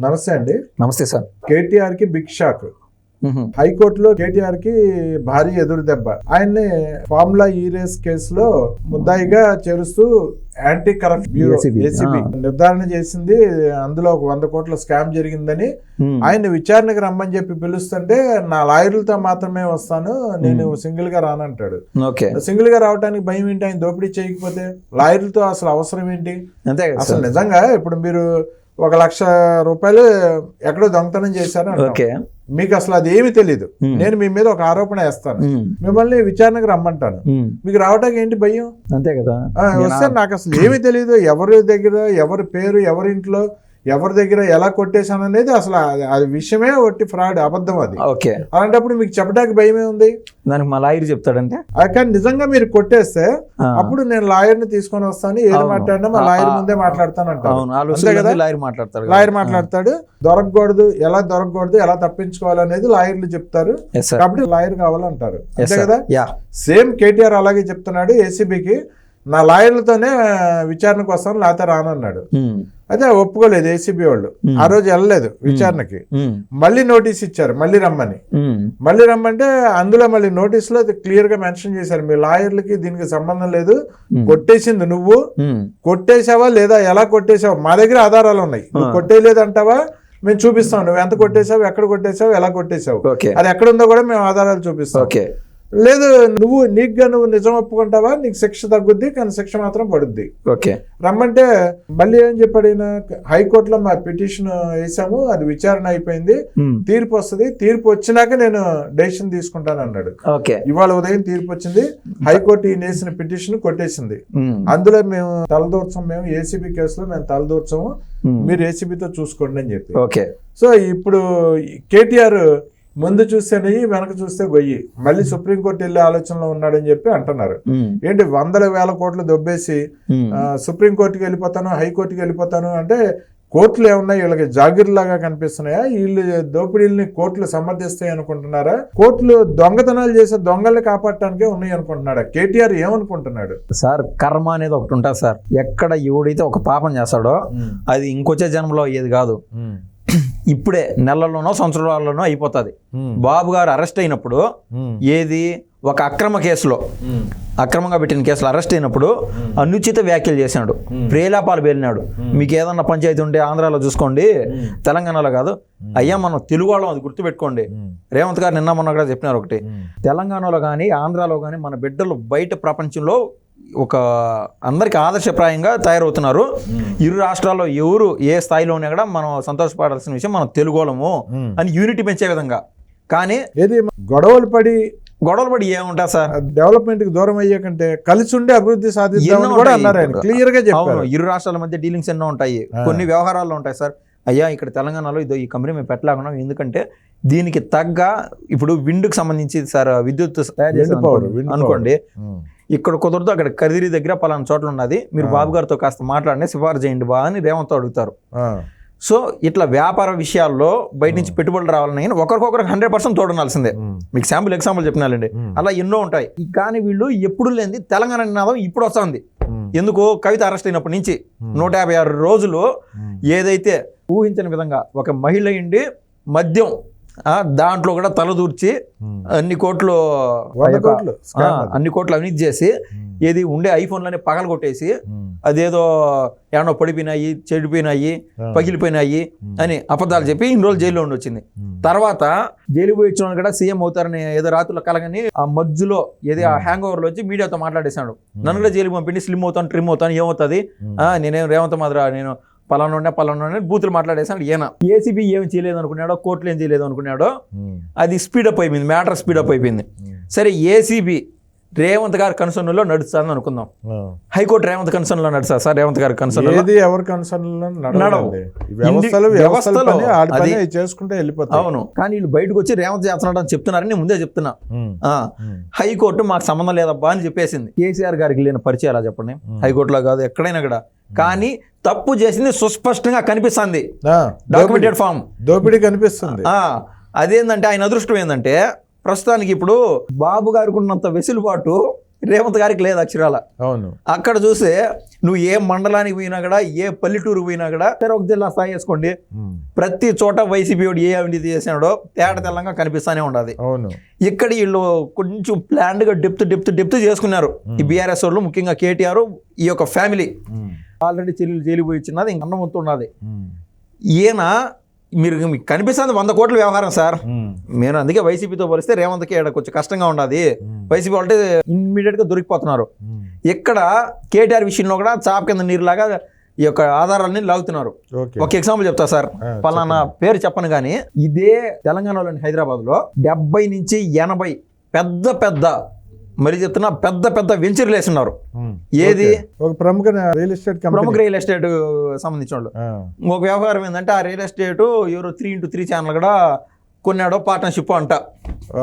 నమస్తే అండి. నమస్తే సార్. కేటీఆర్ కి బిగ్ షాక్. హైకోర్టులో కేటీఆర్ కి భారీ ఎదురు దెబ్బ. ఆయన్ని ఫార్ములా ఈ రేస్ కేసులో ముద్దాయిగా చేరుస్తూ యాంటీ కరప్షన్ బ్యూరో ఏసీబీ నిర్ధారణ చేసింది. అందులో ఒక 100 కోట్ల స్కామ్ జరిగిందని ఆయన విచారణకు రమ్మని చెప్పి పిలుస్తుంటే నా లాయర్లతో మాత్రమే వస్తాను, నేను సింగిల్ గా రానంటాడు. సింగిల్ గా రావడానికి భయం ఏంటి? ఆయన దోపిడీ చేయకపోతే లాయర్లతో అసలు అవసరం ఏంటి? అసలు నిజంగా ఇప్పుడు మీరు 1,00,000 రూపాయలు ఎక్కడో దొంగతనం చేశారు, మీకు అసలు అది ఏమి తెలియదు, నేను మీ మీద ఒక ఆరోపణ వేస్తాను, మిమ్మల్ని విచారణకు రమ్మంటాను, మీకు రావడానికి ఏంటి భయం? అంతే కదా. వస్తే నాకు అసలు ఏమి తెలియదు, ఎవరి దగ్గర ఎవరి పేరు, ఎవరింట్లో ఎవరి దగ్గర ఎలా కొట్టేశాను అనేది అసలు అది విషయమే ఒట్టి ఫ్రాడ్, అబద్ధం అది. అలాంటప్పుడు మీకు చెప్పడానికి భయమే ఉంది? దానికి మా లాయర్ చెప్తాడంటే. కానీ నిజంగా మీరు కొట్టేస్తే అప్పుడు నేను లాయర్ ని తీసుకొని వస్తాను, ఏది మాట్లాడినా మా లాయర్ ముందే మాట్లాడతాను అంటారు. లాయర్ మాట్లాడతాడు. దొరకకూడదు, ఎలా దొరకకూడదు, ఎలా తప్పించుకోవాలి అనేది లాయర్లు చెప్తారు. కాబట్టి లాయర్ కావాలంటారు, అంతే కదా. సేమ్ కేటీఆర్ అలాగే చెప్తున్నాడు ఏసీబీకి, నా లాయర్లతోనే విచారణకు వస్తాను లేకపోతే రానన్నాడు. అదే ఒప్పుకోలేదు ఏసీబీ వాళ్ళు. ఆ రోజు వెళ్ళలేదు విచారణకి. మళ్ళీ నోటీస్ ఇచ్చారు మళ్ళీ రమ్మని. మళ్ళీ రమ్మంటే అందులో మళ్ళీ నోటీస్ లో క్లియర్ గా మెన్షన్ చేశారు, మీ లాయర్లకి దీనికి సంబంధం లేదు, కొట్టేసింది నువ్వు, కొట్టేసావా లేదా, ఎలా కొట్టేసావా, మా దగ్గర ఆధారాలు ఉన్నాయి, నువ్వు కొట్టేయలేదు అంటావా మేము చూపిస్తాం, నువ్వు ఎంత కొట్టేసావు, ఎక్కడ కొట్టేసావు, ఎలా కొట్టేసావు, అది ఎక్కడ ఉందో కూడా మేము ఆధారాలు చూపిస్తాం. లేదు నువ్వు నిజం ఒప్పుకుంటావా, నీకు శిక్ష తగ్గుద్ది, కానీ శిక్ష మాత్రం పడుద్ది. రమ్మంటే మళ్ళీ ఏం చెప్పాడు ఈయన, హైకోర్టులో మా పిటిషన్ వేసాము, అది విచారణ అయిపోయింది, తీర్పు వస్తుంది, తీర్పు వచ్చినాక నేను డెసిషన్ తీసుకుంటాను అన్నాడు. ఇవాళ ఉదయం తీర్పు వచ్చింది, హైకోర్టు ఈయన వేసిన పిటిషన్ కొట్టేసింది. అందులో మేము తలదూర్చాము, మేము ఏసీబీ కేసులో మేము తలదూర్చాము, మీరు ఏసీబీతో చూసుకోండి అని చెప్పి. సో ఇప్పుడు కేటీఆర్ ముందు చూస్తే నెయ్యి, వెనక చూస్తే గొయ్యి, మళ్ళీ సుప్రీంకోర్టు వెళ్ళే ఆలోచనలో ఉన్నాడని చెప్పి అంటున్నారు. ఏంటి 100,000 కోట్లు దొబ్బేసి సుప్రీంకోర్టుకి వెళ్ళిపోతాను, హైకోర్టుకి వెళ్ళిపోతాను అంటే కోర్టులు ఏమన్నా వీళ్ళకి జాగిర్లాగా కనిపిస్తున్నాయా? వీళ్ళు దోపిడీల్ని కోర్టులు సమర్థిస్తాయి అనుకుంటున్నారా? కోర్టులు దొంగతనాలు చేసే దొంగల్ని కాపాడటానికే ఉన్నాయి అనుకుంటున్నాడా? కేటీఆర్ ఏమనుకుంటున్నాడు? సార్, కర్మ అనేది ఒకటి ఉంటుంది సార్. ఎక్కడ ఎవడైతే ఒక పాపం చేస్తాడో అది ఇంకొచ్చే జన్మలో అయ్యేది కాదు, ఇప్పుడే నెలల్లోనో సంవత్సరాల్లోనో అయిపోతుంది. బాబు గారు అరెస్ట్ అయినప్పుడు ఏది ఒక అక్రమ కేసులో, అక్రమంగా పెట్టిన కేసులో అరెస్ట్ అయినప్పుడు అనుచిత వ్యాఖ్యలు చేశాడు, ప్రేలాపాలు పేలినాడు. మీకు ఏదన్నా పంచాయతీ ఉంటే ఆంధ్రాలో చూసుకోండి, తెలంగాణలో కాదు అయ్యా, మనం తెలుగు వాళ్ళం, అది గుర్తుపెట్టుకోండి. రేవంత్ గారు నిన్న మొన్న కూడా చెప్పినారు ఒకటి, తెలంగాణలో కానీ ఆంధ్రాలో కానీ మన బిడ్డలు బయట ప్రపంచంలో ఒక అందరికి ఆదర్శప్రాయంగా తయారవుతున్నారు. ఇరు రాష్ట్రాల్లో ఎవరు ఏ స్థాయిలో ఉన్నా కూడా మనం సంతోషపడాల్సిన విషయం, మనం తెలుగోళము అని యూనిటీ పెంచే విధంగా. కానీ గొడవలు పడి ఏముంటా సార్, డెవలప్మెంట్ కి దూరం అయ్యే కంటే కలిసి ఉండే అభివృద్ధి సాధిద్దామని కూడా అన్నారు, క్లియర్ గా చెప్పారు. ఇరు రాష్ట్రాల మధ్య డీలింగ్స్ ఎన్నో ఉంటాయి, కొన్ని వ్యవహారాల్లో ఉంటాయి సార్. అయ్యా, ఇక్కడ తెలంగాణలో ఈ కంపెనీ మేము పెట్టలేకున్నాం, ఎందుకంటే దీనికి తగ్గ ఇప్పుడు విండ్కి సంబంధించి సార్ విద్యుత్ అనుకోండి, ఇక్కడ కుదరదు, అక్కడ కదిరి దగ్గర పలానా చోట్ల ఉన్నది, మీరు బాబు గారితో కాస్త మాట్లాడి సిఫారసు చేయండి బా అని రేవంత్ అడుగుతారు. సో ఇట్లా వ్యాపార విషయాల్లో బయట నుంచి పెట్టుబడులు రావాలని ఒకరికొకరికి 100% తోడునాల్సిందే. మీకు శాంపుల్ ఎగ్జాంపుల్ చెప్పినాలండి, అలా ఎన్నో ఉంటాయి. కానీ వీళ్ళు ఎప్పుడు లేనిది తెలంగాణ నినాదం ఇప్పుడు వస్తుంది. ఎందుకు? కవిత అరెస్ట్ అయినప్పటి నుంచి 156 రోజులు ఏదైతే ఊహించని విధంగా ఒక మహిళ ఇండి మద్యం దాంట్లో కూడా తలదూర్చి అన్ని కోట్లు అవినీతి చేసి, ఏది ఉండే ఐఫోన్లని పగల కొట్టేసి, అదేదో ఏమన్నా పడిపోయినాయి, చెడిపోయినాయి, పగిలిపోయినాయి అని అబద్ధాలు చెప్పి ఇన్ని రోజులు జైల్లో ఉండి వచ్చింది. తర్వాత జైలు పోయి వచ్చిన కూడా సీఎం అవుతారని ఏదో రాత్రుల కలగని ఆ మధ్యలో ఏది ఆ హ్యాంగ్ ఓవర్లో వచ్చి మీడియాతో మాట్లాడేశాడు. నన్ను కూడా జైలుకి పంపిండి, స్లిమ్ అవుతాను, ట్రిమ్ అవుతాను, ఏమవుతుంది, నేనేం రేవంత్ మాదిరా, నేను పలానా బూతులు మాట్లాడేసాడు. ఈయన ఏసీబీ ఏం చేయలేదు అనుకున్నాడో, కోర్టులు ఏం చేయలేదు అనుకున్నాడో, అది స్పీడప్ అయిపోయింది, మ్యాటర్ స్పీడప్ అయిపోయింది. సరే, ఏసీబీ రేవంత్ గారి కన్సర్న్ లో నడుస్తుందని అనుకుందాం, హైకోర్టు రేవంత్ కన్సర్న్ లో నడుస్తా సార్, రేవంత్ గారి కన్సర్న్ అవును. కానీ వీళ్ళు బయటకు వచ్చి రేవంత్ చేస్తున్నాడు అని చెప్తున్నారని ముందే చెప్తున్నా. హైకోర్టు మాకు సంబంధం లేదబ్బా అని చెప్పేసింది. కేసీఆర్ గారికి లేని పరిచయం అలా చెప్పండి, హైకోర్టులో కాదు ఎక్కడైనా కూడా. కానీ తప్పు చేసింది సుస్పష్టంగా కనిపిస్తుంది, డాక్యుమెంటెడ్ ఫామ్ దోపిడీ కనిపిస్తుంది. అదేంటంటే ఆయన అదృష్టం ఏంటంటే ప్రస్తుతానికి ఇప్పుడు బాబు గారికి ఉన్నంత వెసులుబాటు రేవంత్ గారికి లేదు అక్షరాల. అవును. అక్కడ చూస్తే నువ్వు ఏ మండలానికి పోయినా కూడా, ఏ పల్లెటూరు పోయినా కూడా, ఒక జిల్లా స్థాయి వేసుకోండి, ప్రతి చోట వైసీపీ వాడు ఏ అవినీతి చేసినాడో తేట తెల్లంగా కనిపిస్తానే ఉండదు. అవును. ఇక్కడ వీళ్ళు కొంచెం ప్లాన్డ్ గా డెప్త్ చేసుకున్నారు ఈ బీఆర్ఎస్ వాళ్ళు, ముఖ్యంగా కేటీఆర్ ఈ యొక్క ఫ్యామిలీ. ఆల్రెడీ చెల్లెలు జైలు పోయి ఇచ్చినది, ఇంక అన్నం ఉన్నది. ఈయన మీకు కనిపిస్తుంది 100 కోట్ల వ్యవహారం సార్. నేను అందుకే వైసీపీతో పోలిస్తే రేవంత్కి కొంచెం కష్టంగా ఉండదు. వైసీపీ వాళ్ళే ఇమ్మీడియట్ గా దొరికిపోతున్నారు. ఇక్కడ కేటీఆర్ విషయంలో కూడా చాప కింద నీరులాగా ఈ యొక్క ఆధారాలని లాగుతున్నారు. ఒక ఎగ్జాంపుల్ చెప్తా సార్, పలానా పేరు చెప్పను కానీ, ఇదే తెలంగాణలోని హైదరాబాద్ లో 70 నుంచి 80 పెద్ద మరి చెప్తున్నా పెద్ద వెంచర్లు వేస్తున్నారు. ఏది ఒక ప్రముఖ రియల్ ఎస్టేట్ సంబంధించిన వాళ్ళు. ఒక వ్యవహారం ఏంటంటే, ఆ రియల్ ఎస్టేట్ ఎవరో 3x3 ఛానల్ కూడా కొన్నాడో పార్ట్నర్షిప్ అంట.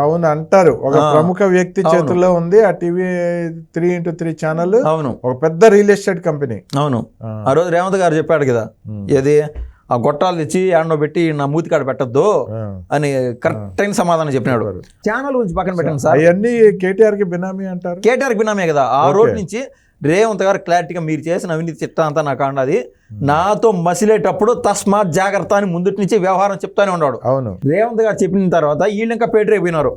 అవును అంటారు. ఒక ప్రముఖ వ్యక్తి చేతుల్లో ఉంది ఆ టీవీ 3x3 ఛానల్. అవును, ఒక పెద్ద రియల్ ఎస్టేట్ కంపెనీ. అవును. ఆ రోజు రేవంత్ గారు చెప్పాడు కదా, ఏది ఆ గొట్టాలు తెచ్చి ఆడనో పెట్టి నా మూతి కాడ పెట్టద్దు అని కరెక్ట్ అయిన సమాధానం చెప్పినాడు. ఛానల్ గురించి పక్కన పెట్టండి సార్, అవన్నీ కేటీఆర్ కి బినామీ అంటారు. కేటీఆర్ బినామీ కదా. ఆ రోజు నుంచి రేవంత్ గారు క్లారిటీగా మీరు చేసిన అవినీతి చిట్టా అంతా నాకు అన్నది, నాతో మసిలేటప్పుడు తస్మాత్ జాగ్రత్త అని ముందుటి నుంచి వ్యవహారం చెప్తానే ఉన్నాడు. అవును. రేవంత్ గారు చెప్పిన తర్వాత వీళ్ళు ఇంకా పేటరైపోయినారు.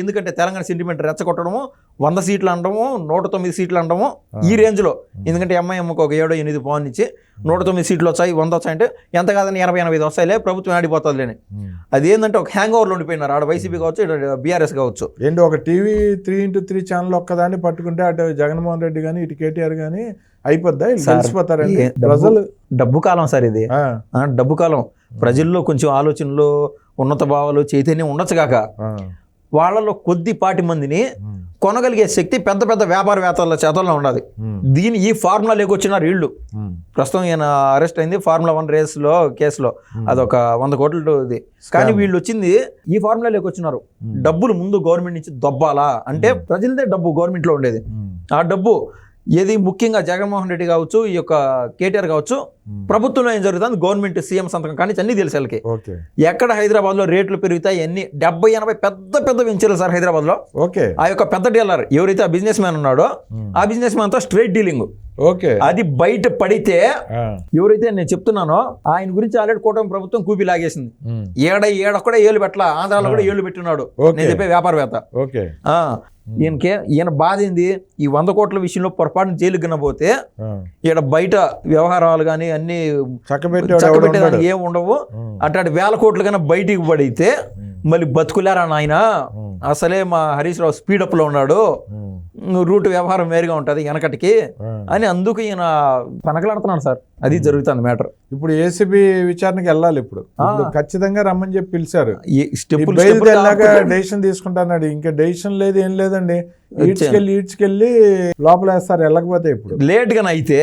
ఎందుకంటే తెలంగాణ సెంటిమెంట్ రెచ్చగొట్టడము, 100 సీట్లు అనడము, 109 సీట్లు అనడము ఈ రేంజ్ లో. ఎందుకంటే ఎంఐఎంకి ఒక 7-8 పవన్ నుంచి 109 సీట్లు వచ్చాయి, 100 వచ్చాయంటే ఎంత కాదని 80-85 వస్తాయిలే, ప్రభుత్వం ఆడిపోతుంది లేని. అది ఏంటంటే ఒక హ్యాంగ్ ఓవర్లో ఉండిపోయినారు ఆడ వైసీపీ కావచ్చు, ఇటు బీఆర్ఎస్ కావచ్చు. ఏంటి ఒక టీవీ 3x3 ఛానల్ ఒక్కదాన్ని పట్టుకుంటే అటు జగన్మోహన్ రెడ్డి కానీ ఇటు కేటీఆర్ కానీ అయిపోద్దా? తెలిసిపోతారండి ప్రజలు. డబ్బు కాలం సార్ ఇది, డబ్బు కాలం. ప్రజల్లో కొంచెం ఆలోచనలు, ఉన్నత భావాలు, చైతన్యం ఉండొచ్చు కాక, వాళ్ళలో కొద్దిపాటి మందిని కొనగలిగే శక్తి పెద్ద వ్యాపారవేత్తల చేతల్లో ఉన్నది. ఈ ఫార్ములా లేకొచ్చినారు వీళ్ళు. ప్రస్తుతం ఈయన అరెస్ట్ అయింది ఫార్ములా 1 కేసులో, అదొక 100 కోట్లది. కానీ వీళ్ళు వచ్చింది ఈ ఫార్ములా లేకొచ్చినారు. డబ్బులు ముందు గవర్నమెంట్ నుంచి దొబ్బాలా అంటే, ప్రజలదే డబ్బు గవర్నమెంట్ లో ఉండేది. ఆ డబ్బు ఏది ముఖ్యంగా జగన్మోహన్ రెడ్డి కావచ్చు, ఈ యొక్క కేటీఆర్ కావచ్చు, ప్రభుత్వంలో ఏం జరుగుతుంది, గవర్నమెంట్ సీఎం సంతకం కానీ అన్ని తెలుసు వాళ్ళకి. ఎక్కడ హైదరాబాద్ లో రేట్లు పెరుగుతాయి, అన్ని 70-80 పెద్ద వెంచర్లు సార్ హైదరాబాద్ లో. ఆ యొక్క పెద్ద డీలర్ ఎవరైతే ఆ బిజినెస్ మ్యాన్ ఉన్నాడో, ఆ బిజినెస్ మ్యాన్ తో స్ట్రైట్ డీలింగ్. అది బయట పడితే ఎవరైతే నేను చెప్తున్నానో ఆయన గురించి ఆల్రెడీ కూటమి ప్రభుత్వం కూపి లాగేసింది. ఏడొక్కడే ఏళ్ళు పెట్టలా, ఆంధ్రాలో కూడా ఏళ్ళు పెట్టున్నాడు నేను చెప్పే వ్యాపారవేత్త. ఈయన బాధ ఏంది, ఈ 100 కోట్ల విషయంలో పొరపాటున జైలుకి కనబోతే ఈడ బయట వ్యవహారాలు కానీ అన్ని చక్కబెట్టేదానికి ఏమి ఉండవు. అట్లాంటి 1000 కోట్లు కన్నా బయటికి పడితే మళ్ళీ బతుకులేరా నాయన, అసలే మా హరీష్ రావు స్పీడప్ లో ఉన్నాడు, రూట్ వ్యవహారం వేరుగా ఉంటది వెనకటికి అని అందుకు ఈయన పనకలాడుతున్నాడు సార్. అది జరుగుతుంది మ్యాటర్. ఇప్పుడు ఏసీబీ విచారణకి వెళ్ళాలి. ఇప్పుడు ఖచ్చితంగా రమ్మని చెప్పి పిలిచారు. డెసిషన్ తీసుకుంటున్నాడు. ఇంకా డెసిషన్ లేదు, ఏం లేదండి. ఈడ్చుకెళ్ళి లోపల వేస్తారు. వెళ్ళకపోతే ఇప్పుడు లేట్ గానే అయితే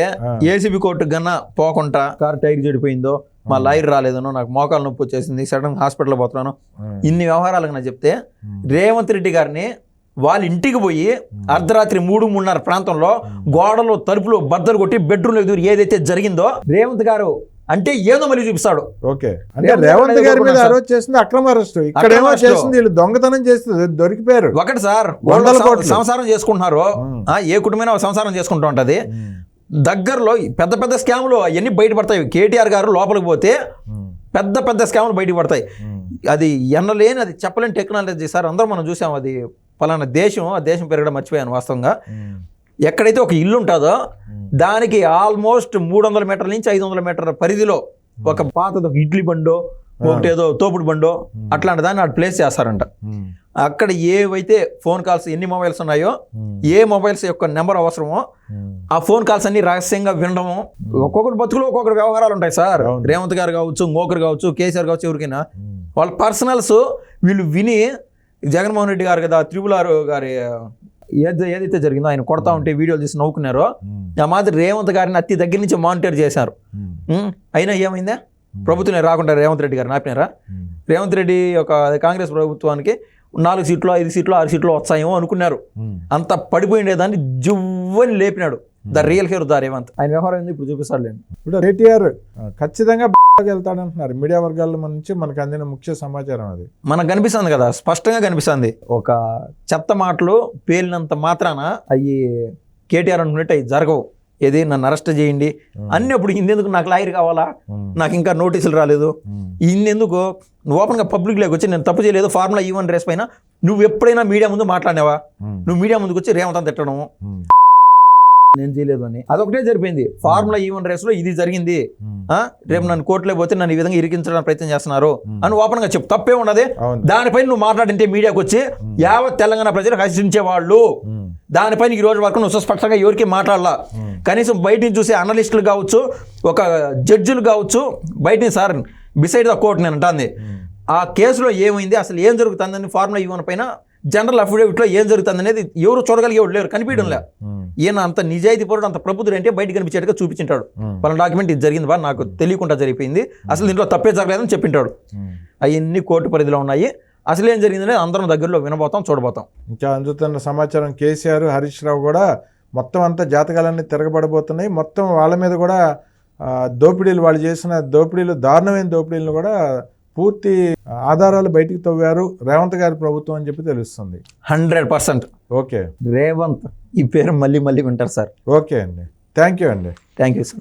ఏసీబీ కోర్టుకు గన్నా పోకుండా, కార్ టైర్ చెడిపోయిందో, మా లాయర్ రాలేదనో, నాకు మోకాలు నొప్పి వచ్చేసింది, సడన్ హాస్పిటల్ పోతున్నాను, ఇన్ని వ్యవహారాలు నా చెప్తే రేవంత్ రెడ్డి గారిని వాళ్ళ ఇంటికి పోయి అర్ధరాత్రి 3-3:30 ప్రాంతంలో గోడలో తలుపులు బద్దలు కొట్టి బెడ్రూమ్ ఎదురు ఏదైతే జరిగిందో రేవంత్ గారు అంటే ఏదో మళ్ళీ చూపిస్తాడు. అంటే రేవంత్ గారి మీద అరెస్ట్ చేసింది అక్రమ అరెస్ట్, ఇక్కడ ఏమో చేసింది వీళ్ళు దొంగతనం చేస్తుంది, దొరికిపోయారు. ఒకటి సార్, సంసారం చేసుకుంటున్నారు, ఏ కుటుంబమైనా సంసారం చేసుకుంటూ ఉంటది. దగ్గరలో పెద్ద స్కాములు అవన్నీ బయటపడతాయి. కేటీఆర్ గారు లోపలికి పోతే పెద్ద స్కాములు బయటకు పడతాయి. అది ఎన్నలేని, అది చెప్పలేని టెక్నాలజీ సార్. అందరూ మనం చూసాం. అది పలానా దేశం, ఆ దేశం పెరగడం మర్చిపోయాను వాస్తవంగా. ఎక్కడైతే ఒక ఇల్లు ఉంటుందో దానికి ఆల్మోస్ట్ 300 మీటర్ల నుంచి 500 మీటర్ల పరిధిలో ఒక పాతది ఒక ఇడ్లీ బండో, ఒకటేదో తోపుడు బండో అట్లాంటి దాన్ని అటు ప్లేస్ చేస్తారంట. అక్కడ ఏవైతే ఫోన్ కాల్స్, ఎన్ని మొబైల్స్ ఉన్నాయో, ఏ మొబైల్స్ యొక్క నెంబర్ అవసరమో ఆ ఫోన్ కాల్స్ అన్ని రహస్యంగా వినడము. ఒక్కొక్కటి బతుకులు ఒక్కొక్కటి వ్యవహారాలు ఉంటాయి సార్. రేవంత్ గారు కావచ్చు, ఇంకొకరు కావచ్చు, కేసీఆర్ కావచ్చు, ఎవరికైనా వాళ్ళ పర్సనల్స్ వీళ్ళు విని, జగన్మోహన్ రెడ్డి గారు కదా RRR గారి ఏదైతే జరిగిందో ఆయన కొడతా ఉంటే వీడియోలు చేసి నవ్వుకున్నారో, ఆ మాదిరి రేవంత్ గారిని అతి దగ్గర నుంచి మానిటర్ చేశారు. అయినా ఏమైందా, ప్రభుత్వం రాకుండా రేవంత్ రెడ్డి గారిని ఆపినారా? రేవంత్ రెడ్డి ఒక కాంగ్రెస్ ప్రభుత్వానికి 4 సీట్లు, 5 సీట్లు, 6 సీట్లు వస్తాయేమో అనుకున్నారు. అంత పడిపోయిండేదాన్ని జువ్వని లేపినాడు ద రియల్ హీరో రేవంత్. ఆయన వ్యవహారం ఇప్పుడు చూపిస్తాడు. ఇప్పుడు కేటీఆర్ ఖచ్చితంగా వెళ్తాడంటున్నారు మీడియా వర్గాల నుంచి మనకు అందిన ముఖ్య సమాచారం అది. మనకు కనిపిస్తుంది కదా, స్పష్టంగా కనిపిస్తుంది. ఒక చెత్త మాటలు పేలినంత మాత్రాన అవి కేటీఆర్ అనుకున్నట్టు అవి జరగవు. ఏది నన్ను అరెస్ట్ చేయండి అన్ని. అప్పుడు ఇందెందుకు నాకు లాయర్ కావాలా, నాకు ఇంకా నోటీసులు రాలేదు, ఇందెందుకు నువ్వు ఓపెన్గా పబ్లిక్లోకి వచ్చి నేను తప్పు చేయలేదు ఫార్ములా E1 రేస్ పైన నువ్వు ఎప్పుడైనా మీడియా ముందు మాట్లాడినావా? నువ్వు మీడియా ముందుకు వచ్చి రేవంత్ అని తిట్టడము నేను చేయలేదు అని అదొకటే జరిపోయింది. ఫార్ములా E1 రేస్లో ఇది జరిగింది, రేపు నన్ను కోర్టులో పోతే నన్ను ఈ విధంగా ఇరికించడానికి ప్రయత్నం చేస్తున్నారు అని ఓపెన్ గా చెప్పు, తప్పే ఉన్నది. దానిపైన నువ్వు మాట్లాడింటే మీడియాకి వచ్చి యావత్ తెలంగాణ ప్రజలు హర్షించేవాళ్ళు. దానిపైన ఈ రోజు వరకు నువ్వు సుస్పష్టంగా ఎవరికి మాట్లాడాల. కనీసం బయట నుంచి చూసే అనలిస్టులు కావచ్చు, ఒక జడ్జిలు కావచ్చు, బయట సార్ బిసైడ్ ద కోర్ట్ నేను అంటాంది ఆ కేసులో ఏమైంది, అసలు ఏం జరుగుతుందని ఫార్ములా E1 పైన జనరల్ అఫిడవిట్లో ఏం జరుగుతుంది అనేది ఎవరు చూడగలిగేవాడు లేరు, కనిపించడంలే. ఈయన అంత నిజాయితీ పరుడు, అంత ప్రబుద్ధుడు అంటే బయట కనిపించేట్టుగా చూపించింటాడు. వాళ్ళ డాక్యుమెంట్ ఇది జరిగింది బా, నాకు తెలియకుండా జరిగిపోయింది, అసలు దీంట్లో తప్పే జరగలేదని చెప్పింటాడు. అవన్నీ కోర్టు పరిధిలో ఉన్నాయి. అసలు ఏం జరిగిందనే అందరం దగ్గరలో వినబోతాం, చూడబోతాం. ఇంకా అందుతున్న సమాచారం కేసీఆర్, హరీష్ రావు కూడా మొత్తం అంతా జాతకాలన్నీ తిరగబడబోతున్నాయి. మొత్తం వాళ్ళ మీద కూడా దోపిడీలు, వాళ్ళు చేసిన దోపిడీలు, దారుణమైన దోపిడీలను కూడా పూర్తి ఆధారాలు బయటికి తవ్వారు రేవంత్ గారి ప్రభుత్వం అని చెప్పి తెలుస్తుంది. 100%. ఓకే, రేవంత్ ఈ పేరు మళ్ళీ మళ్ళీ వింటారు సార్. ఓకే అండి, థ్యాంక్ యూ అండి. Thank you sir.